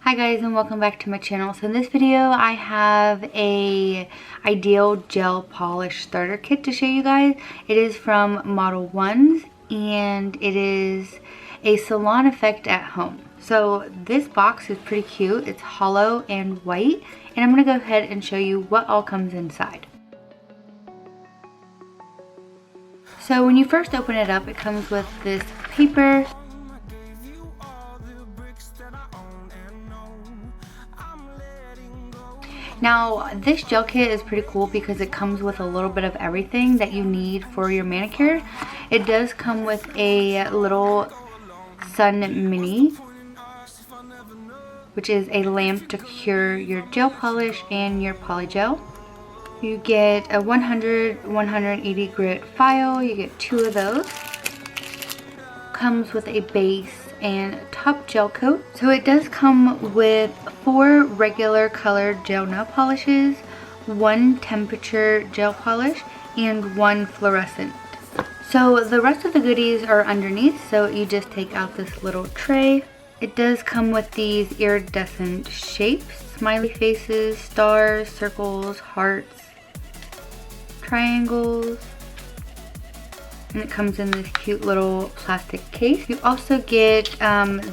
Hi guys, and welcome back to my channel. So in this video I have a ideal gel polish starter kit to show you guys. It is from Modelones and it is a salon effect at home. So this box is pretty cute. It's hollow and white, and I'm going to go ahead and show you what all comes inside. So when you first open it up, it comes with this paper. Now this gel kit is pretty cool because it comes with a little bit of everything that you need for your manicure. It does come with a little sun mini, which is a lamp to cure your gel polish and your polygel. You get a 180 grit file. You get 2 of those. Comes with a base and top gel coat. So it does come with 4 regular colored gel nail polishes, 1 temperature gel polish, and 1 fluorescent. So the rest of the goodies are underneath, so you just take out this little tray. It does come with these iridescent shapes, smiley faces, stars, circles, hearts, triangles, and it comes in this cute little plastic case. You also get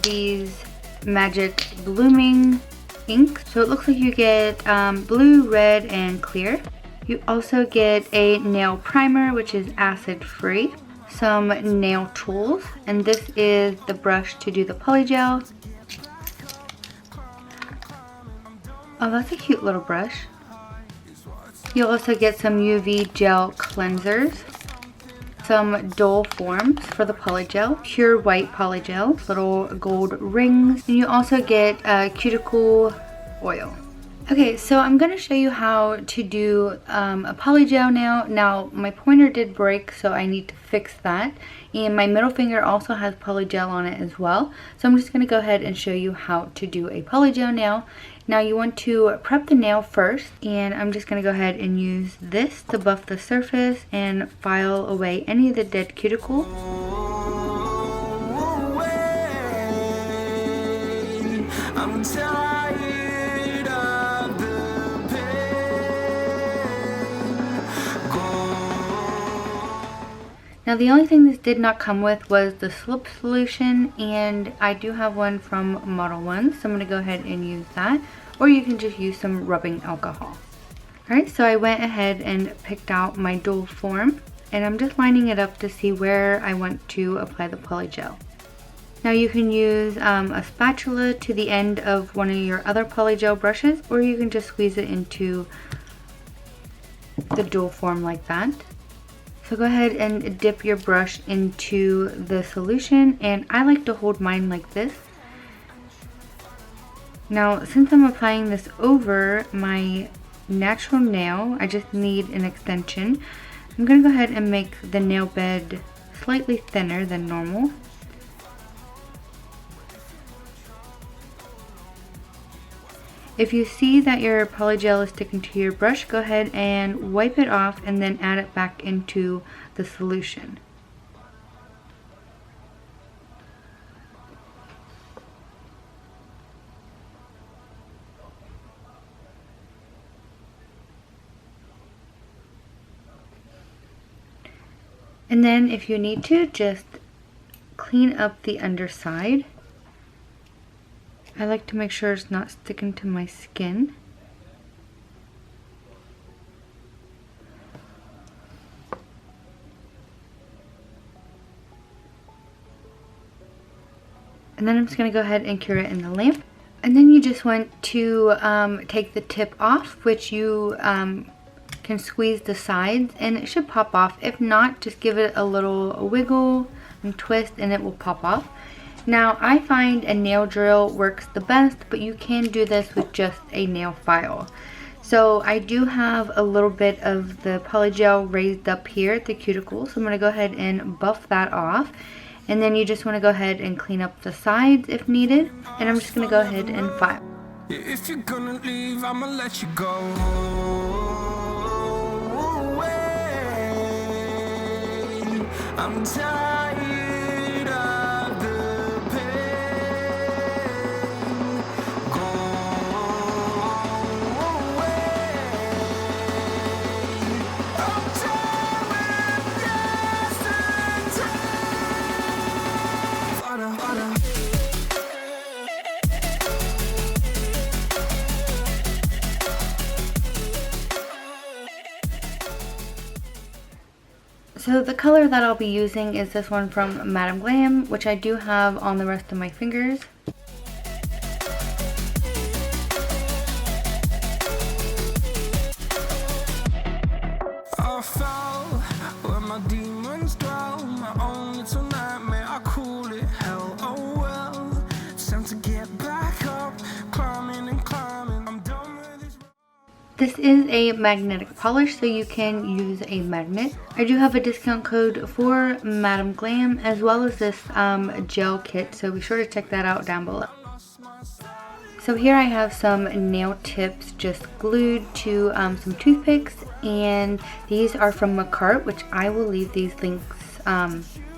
these magic blooming ink. So it looks like you get blue, red, and clear. You also get a nail primer, which is acid free, some nail tools, and this is the brush to do the polygel. Oh, that's a cute little brush. You'll also get some UV gel cleansers, some dull forms for the polygel, pure white polygel, little gold rings, and you also get cuticle oil. Okay, so I'm going to show you how to do a polygel now. Now my pointer did break, so I need to fix that, and my middle finger also has polygel on it as well. So I'm just going to go ahead and show you how to do a polygel nail. Now you want to prep the nail first, and I'm just going to go ahead and use this to buff the surface and file away any of the dead cuticle. I'm tired of the pain. Now the only thing this did not come with was the slip solution, and I do have one from Modelones, so I'm going to go ahead and use that, or you can just use some rubbing alcohol. Alright, so I went ahead and picked out my dual form, and I'm just lining it up to see where I want to apply the polygel. Now you can use a spatula to the end of one of your other polygel brushes, or you can just squeeze it into the dual form like that. So go ahead and dip your brush into the solution, and I like to hold mine like this. Now since I'm applying this over my natural nail, I just need an extension. I'm going to go ahead and make the nail bed slightly thinner than normal. If you see that your polygel is sticking to your brush, go ahead and wipe it off and then add it back into the solution. And then if you need to, just clean up the underside. I like to make sure it's not sticking to my skin. And then I'm just going to go ahead and cure it in the lamp. And then you just want to take the tip off, which you can squeeze the sides, and it should pop off. If not, just give it a little wiggle and twist and it will pop off. Now I find a nail drill works the best, but you can do this with just a nail file. So I do have a little bit of the polygel raised up here at the cuticle, so I'm going to go ahead and buff that off. And then you just want to go ahead and clean up the sides if needed, and I'm just going to go ahead and file. If you're gonna leave, I'ma let you go. I'm tired of the pain. So the color that I'll be using is this one from Madame Glam, which I do have on the rest of my fingers. I fell where my demons dwell, my own little nightmare, I call it hell. Oh well, it's time to get back up, climbing and climbing. I'm done with this. This is a magnetic polish, so you can use a magnet. I do have a discount code for Madame Glam as well as this gel kit, so be sure to check that out down below. So here I have some nail tips just glued to some toothpicks, and these are from Macart, which I will leave these links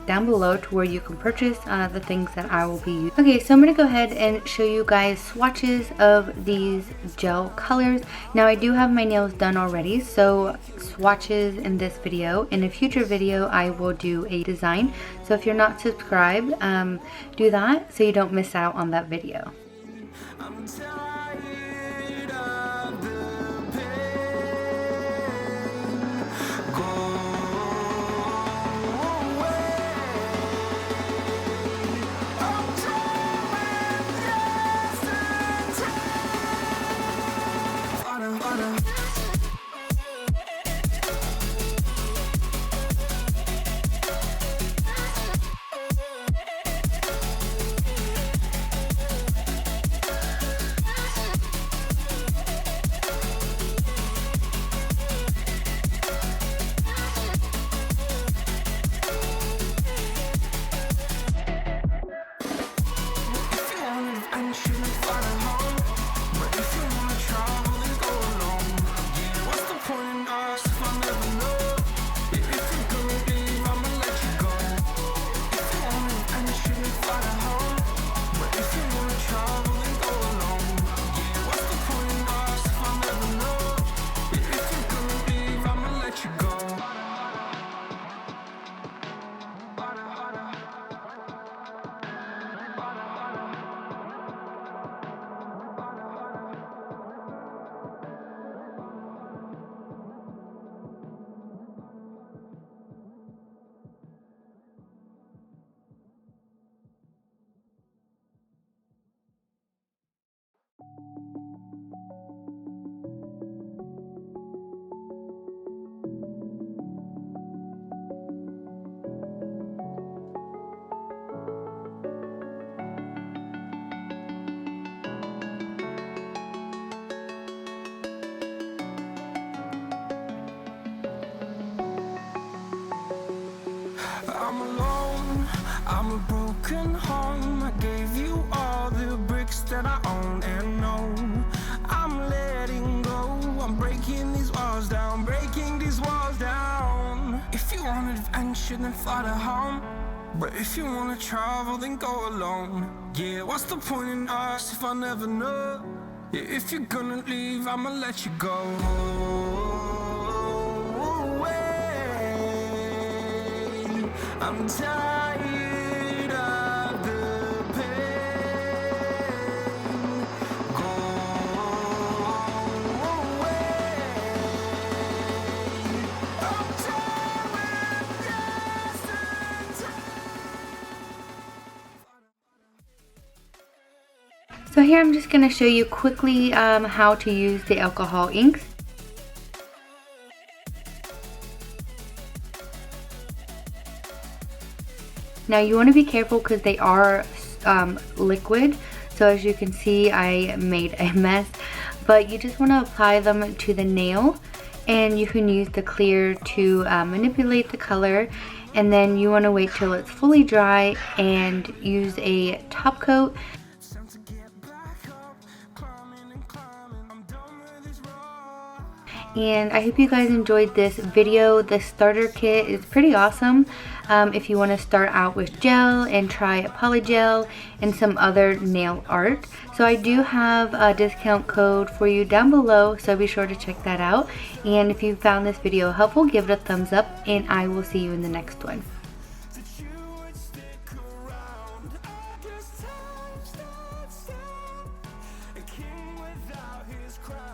down below to where you can purchase the things that I will be using. Okay, so I'm going to go ahead and show you guys swatches of these gel colors. Now I do have my nails done already, so swatches in this video. In a future video I will do a design, so if you're not subscribed, do that so you don't miss out on that video. I'm tired of the pain. Go away. I'm tired of I'm alone, I'm a broken home. I gave you all the bricks that I own and know. I'm letting go, I'm breaking these walls down, breaking these walls down. If you want adventure, then fly to home. But if you wanna travel, then go alone. Yeah, what's the point in us if I never know? Yeah, if you're gonna leave, I'ma let you go. I'm tired of the pain. Go away. I'm tired of yesterday. So here I'm just going to show you quickly how to use the alcohol inks. Now you want to be careful because they are liquid, so as you can see I made a mess, but you just want to apply them to the nail, and you can use the clear to manipulate the color, and then you want to wait till it's fully dry and use a top coat. And I hope you guys enjoyed this video. The starter kit is pretty awesome if you want to start out with gel and try a polygel and some other nail art. So I do have a discount code for you down below, so be sure to check that out. And if you found this video helpful, give it a thumbs up, and I will see you in the next one. A king without his crown.